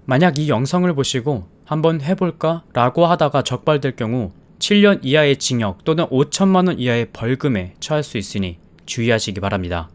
만약 이 영상을 보시고 한번 해볼까? 라고 하다가 적발될 경우 7년 이하의 징역 또는 5천만원 이하의 벌금에 처할 수 있으니 주의하시기 바랍니다.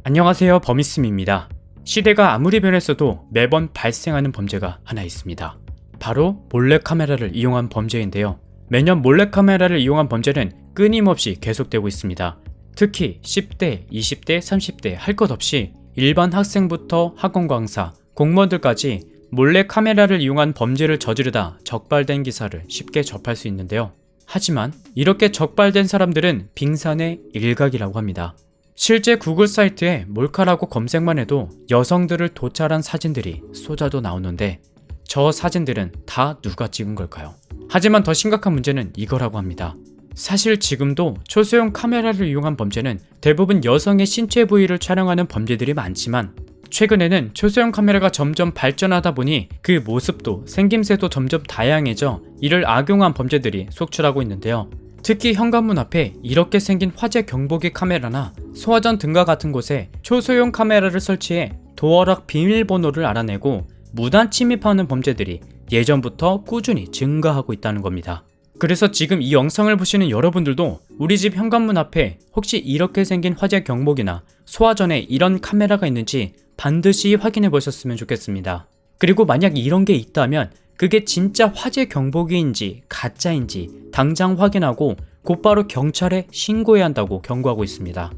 안녕하세요, 범이스미입니다. 시대가 아무리 변했어도 매번 발생하는 범죄가 하나 있습니다. 바로 몰래카메라를 이용한 범죄인데요. 매년 몰래카메라를 이용한 범죄는 끊임없이 계속되고 있습니다. 특히 10대, 20대, 30대 할 것 없이 일반 학생부터 학원 강사, 공무원들까지 몰래카메라를 이용한 범죄를 저지르다 적발된 기사를 쉽게 접할 수 있는데요. 하지만 이렇게 적발된 사람들은 빙산의 일각이라고 합니다. 실제 구글 사이트에 몰카라고 검색만 해도 여성들을 도찰한 사진들이 쏟아져 나오는데 저 사진들은 다 누가 찍은 걸까요? 하지만 더 심각한 문제는 이거라고 합니다. 사실 지금도 초소형 카메라를 이용한 범죄는 대부분 여성의 신체 부위를 촬영하는 범죄들이 많지만 최근에는 초소형 카메라가 점점 발전하다 보니 그 모습도 생김새도 점점 다양해져 이를 악용한 범죄들이 속출하고 있는데요. 특히 현관문 앞에 이렇게 생긴 화재 경보기 카메라나 소화전 등과 같은 곳에 초소형 카메라를 설치해 도어락 비밀번호를 알아내고 무단 침입하는 범죄들이 예전부터 꾸준히 증가하고 있다는 겁니다. 그래서 지금 이 영상을 보시는 여러분들도 우리 집 현관문 앞에 혹시 이렇게 생긴 화재 경보기나 소화전에 이런 카메라가 있는지 반드시 확인해 보셨으면 좋겠습니다. 그리고 만약 이런 게 있다면 그게 진짜 화재 경보기인지 가짜인지 당장 확인하고 곧바로 경찰에 신고해야 한다고 경고하고 있습니다.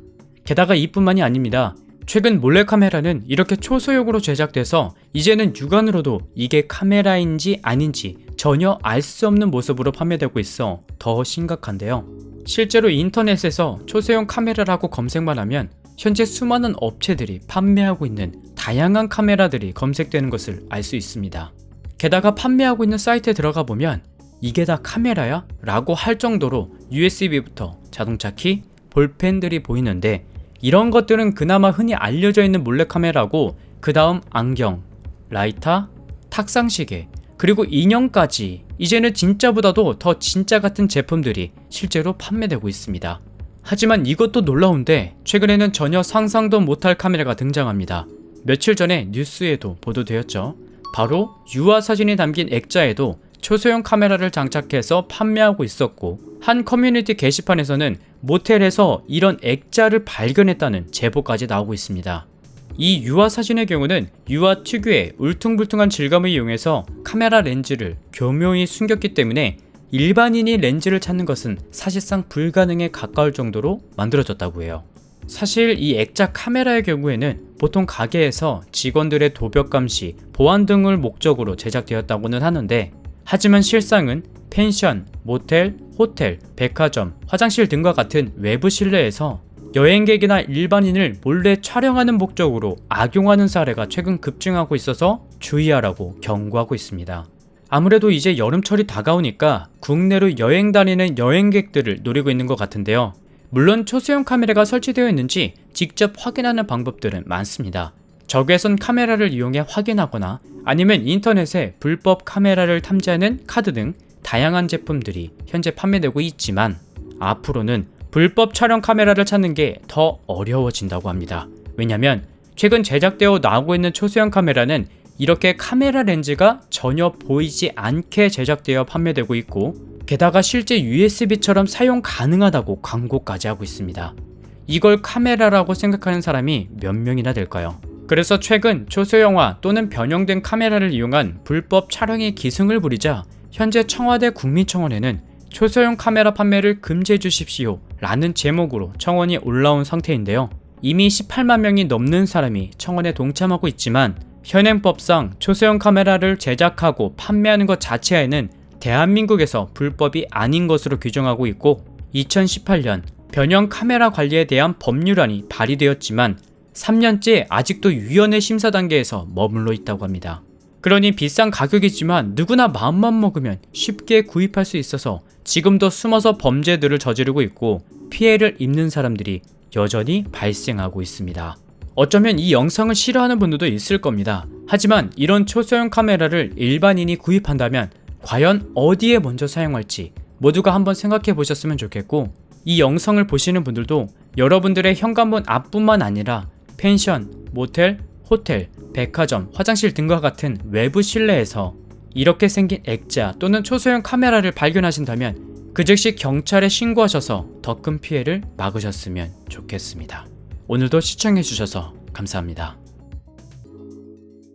게다가 이뿐만이 아닙니다. 최근 몰래카메라는 이렇게 초소형으로 제작돼서 이제는 육안으로도 이게 카메라인지 아닌지 전혀 알 수 없는 모습으로 판매되고 있어 더 심각한데요. 실제로 인터넷에서 초소형 카메라라고 검색만 하면 현재 수많은 업체들이 판매하고 있는 다양한 카메라들이 검색되는 것을 알 수 있습니다. 게다가 판매하고 있는 사이트에 들어가 보면 이게 다 카메라야? 라고 할 정도로 USB부터 자동차 키, 볼펜들이 보이는데 이런 것들은 그나마 흔히 알려져 있는 몰래카메라고 그 다음 안경, 라이터, 탁상시계, 그리고 인형까지 이제는 진짜보다도 더 진짜 같은 제품들이 실제로 판매되고 있습니다. 하지만 이것도 놀라운데 최근에는 전혀 상상도 못할 카메라가 등장합니다. 며칠 전에 뉴스에도 보도되었죠. 바로 유아 사진이 담긴 액자에도 초소형 카메라를 장착해서 판매하고 있었고 한 커뮤니티 게시판에서는 모텔에서 이런 액자를 발견했다는 제보까지 나오고 있습니다. 이 유아 사진의 경우는 유아 특유의 울퉁불퉁한 질감을 이용해서 카메라 렌즈를 교묘히 숨겼기 때문에 일반인이 렌즈를 찾는 것은 사실상 불가능에 가까울 정도로 만들어졌다고 해요. 사실 이 액자 카메라의 경우에는 보통 가게에서 직원들의 도벽 감시, 보안 등을 목적으로 제작되었다고는 하는데 하지만 실상은 펜션, 모텔, 호텔, 백화점, 화장실 등과 같은 외부 실내에서 여행객이나 일반인을 몰래 촬영하는 목적으로 악용하는 사례가 최근 급증하고 있어서 주의하라고 경고하고 있습니다. 아무래도 이제 여름철이 다가오니까 국내로 여행 다니는 여행객들을 노리고 있는 것 같은데요. 물론 초소형 카메라가 설치되어 있는지 직접 확인하는 방법들은 많습니다. 적외선 카메라를 이용해 확인하거나 아니면 인터넷에 불법 카메라를 탐지하는 카드 등 다양한 제품들이 현재 판매되고 있지만 앞으로는 불법 촬영 카메라를 찾는 게 더 어려워진다고 합니다. 왜냐면 최근 제작되어 나오고 있는 초소형 카메라는 이렇게 카메라 렌즈가 전혀 보이지 않게 제작되어 판매되고 있고 게다가 실제 USB처럼 사용 가능하다고 광고까지 하고 있습니다. 이걸 카메라라고 생각하는 사람이 몇 명이나 될까요? 그래서 최근 초소형화 또는 변형된 카메라를 이용한 불법 촬영이 기승을 부리자 현재 청와대 국민청원에는 초소형 카메라 판매를 금지해 주십시오 라는 제목으로 청원이 올라온 상태인데요. 이미 18만 명이 넘는 사람이 청원에 동참하고 있지만 현행법상 초소형 카메라를 제작하고 판매하는 것 자체에는 대한민국에서 불법이 아닌 것으로 규정하고 있고 2018년 변형 카메라 관리에 대한 법률안이 발의되었지만 3년째 아직도 위원회 심사 단계에서 머물러 있다고 합니다. 그러니 비싼 가격이지만 누구나 마음만 먹으면 쉽게 구입할 수 있어서 지금도 숨어서 범죄들을 저지르고 있고 피해를 입는 사람들이 여전히 발생하고 있습니다. 어쩌면 이 영상을 싫어하는 분들도 있을 겁니다. 하지만 이런 초소형 카메라를 일반인이 구입한다면 과연 어디에 먼저 사용할지 모두가 한번 생각해 보셨으면 좋겠고 이 영상을 보시는 분들도 여러분들의 현관문 앞뿐만 아니라 펜션, 모텔, 호텔, 백화점, 화장실 등과 같은 외부 실내에서 이렇게 생긴 액자 또는 초소형 카메라를 발견하신다면 그 즉시 경찰에 신고하셔서 더 큰 피해를 막으셨으면 좋겠습니다. 오늘도 시청해주셔서 감사합니다.